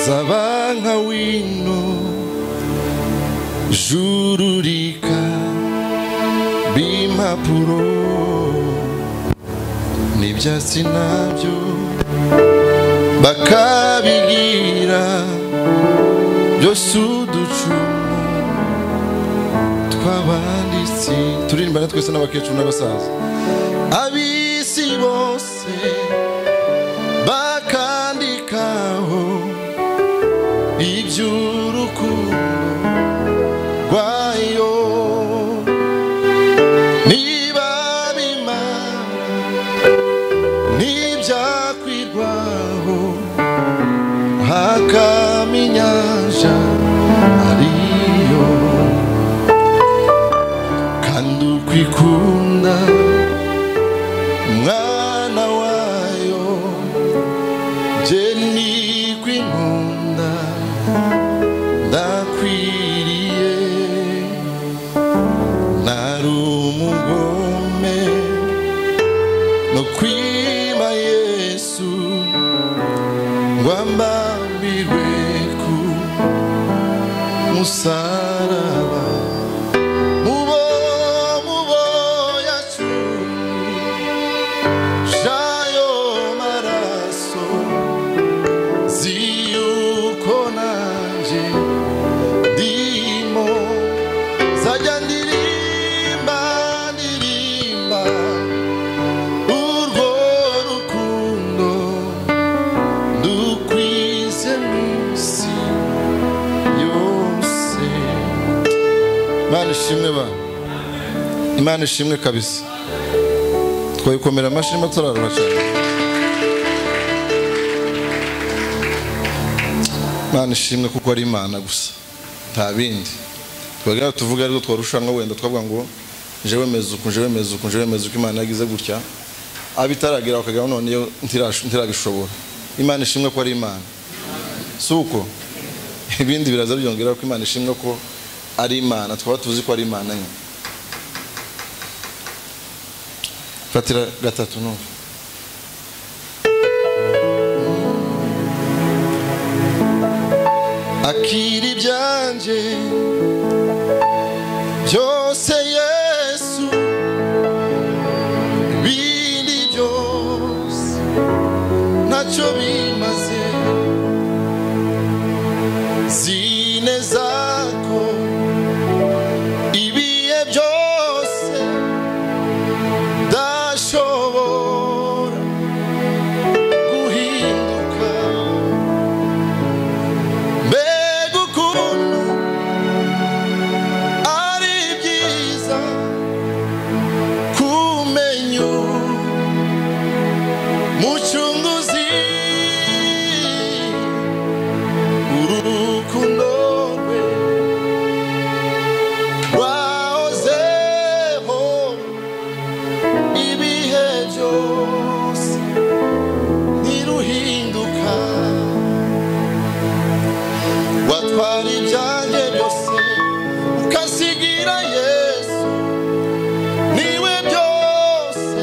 zabanka wino jururika b'impapuro n'ibyatsi nabyo bakabigira byose uducumu tw'abanditsi turirimbana twese n'abakecuru n'abasaza ab'isi bose bakandikaho iby'urukundo rwayo niba bimara ntibyakwirwaho hakama inyanja ariyo kandi ukwikunda umwana wayo je nikwinkunda ndakwiriye nari umugome no kwima Yesu ngwambambirwe ku musaraba mubo yacu jayo maraso ziyuko nanje ndimo zajya ndirimba urwo rukundo ndukwize mwisi yose. Imana ishimwe ba Imana ishimwe kabisa twayikomera amashimwe turarura cyane. Imana ishimwe kuko ari Imana gusa nta bindi twagira tuvuga ariko twarushanwa wenda twavuga ngo jewe mezuko Imana yagize gutya abitaragira bakagira none yo ntirabishobora. Imana ishimwe ko ari Imana suko ibindi biraza byongera ko Imana ishimwe ko ari Imana twaba tuzi ko ari Imana nyine. Fatira gatatu no akiri byanje byose Yesu bindi byose ntacyo bimaze zine zako ibihe byose ndashobora guhinduka mbega ukuntu ari byiza kumenya umucunguzi urukundo rwe rwahozeho ibihe byose ntiruhinduka watwara ibyanjye byose ukasigira Yesu niwe byose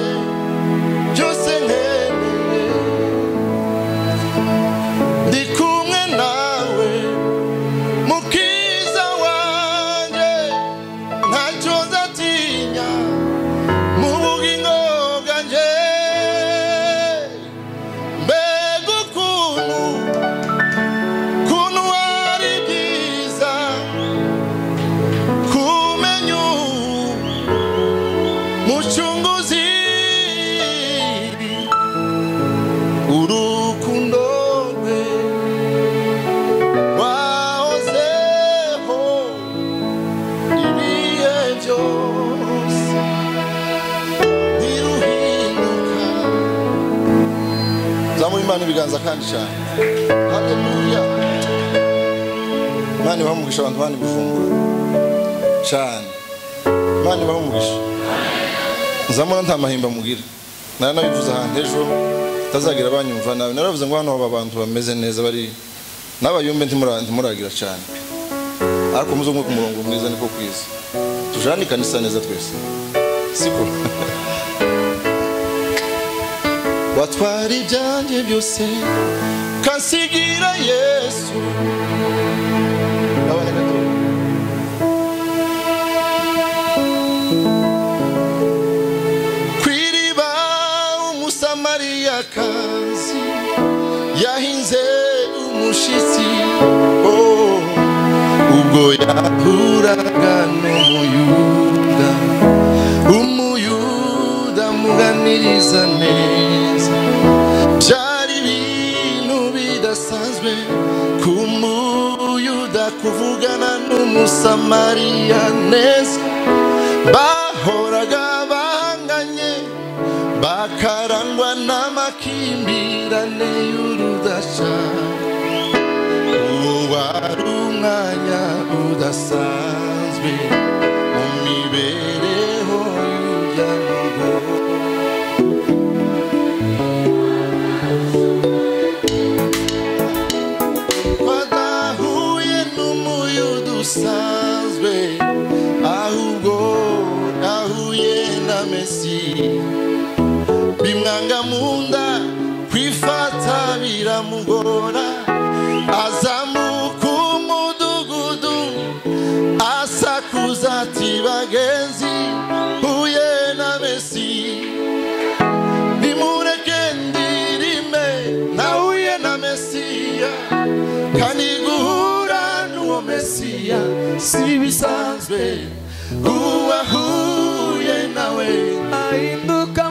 nkeneye ndi kumwe nawe mukiza wanjye ntacyo nzatinya mu bugingo bwanjye mbega ukuntu ari byiza kumenya umucunguzi urukundo rwe rwahozeho ibihe byose ntiruhinduka. Zamura Imana ibiganza kandi cyane. Haleluya. Imana ibahe umugisha abantu bani Bujumbura cyane. Imana ibahe umugisha. Zamura nta mahimba mugira nanabivuze ahantu ejo tazagira abanyumva nawe naravuze ngo hano aba bantu bameze neza bari n'abayumbe ntimuragira cyane ariko muzo ku murongo mwiza niko kwiza tujani kanisa neza twese siko watwara ibyanjye byose kansigira Yesu umushitsi ubwo yahuraga n'umuyuda muganiriza neza byari ibintu bidasanzwe ku muyuda kuvugana n'umusamariya neza bahoraga bahanganye bakarangwa n'amakimbirane y'urudasha uwo wari umwanya udasanzwe mu mibereho y'urya n'urwo badahuye n'umuyuda usanzwe ahubwo ahuye na Mesiya bimwanga munda kwifata biramugora azamuka umudugudu asakuza ati bagenzi huye na Mesiya nimureke ndirime nahuye na Mesiya kandi guhura n'uwo Mesiya si bisanzwe uwahuye nawe ahinduka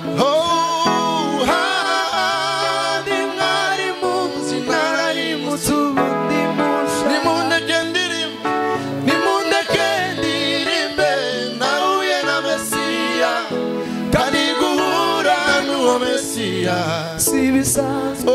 si bisanzwe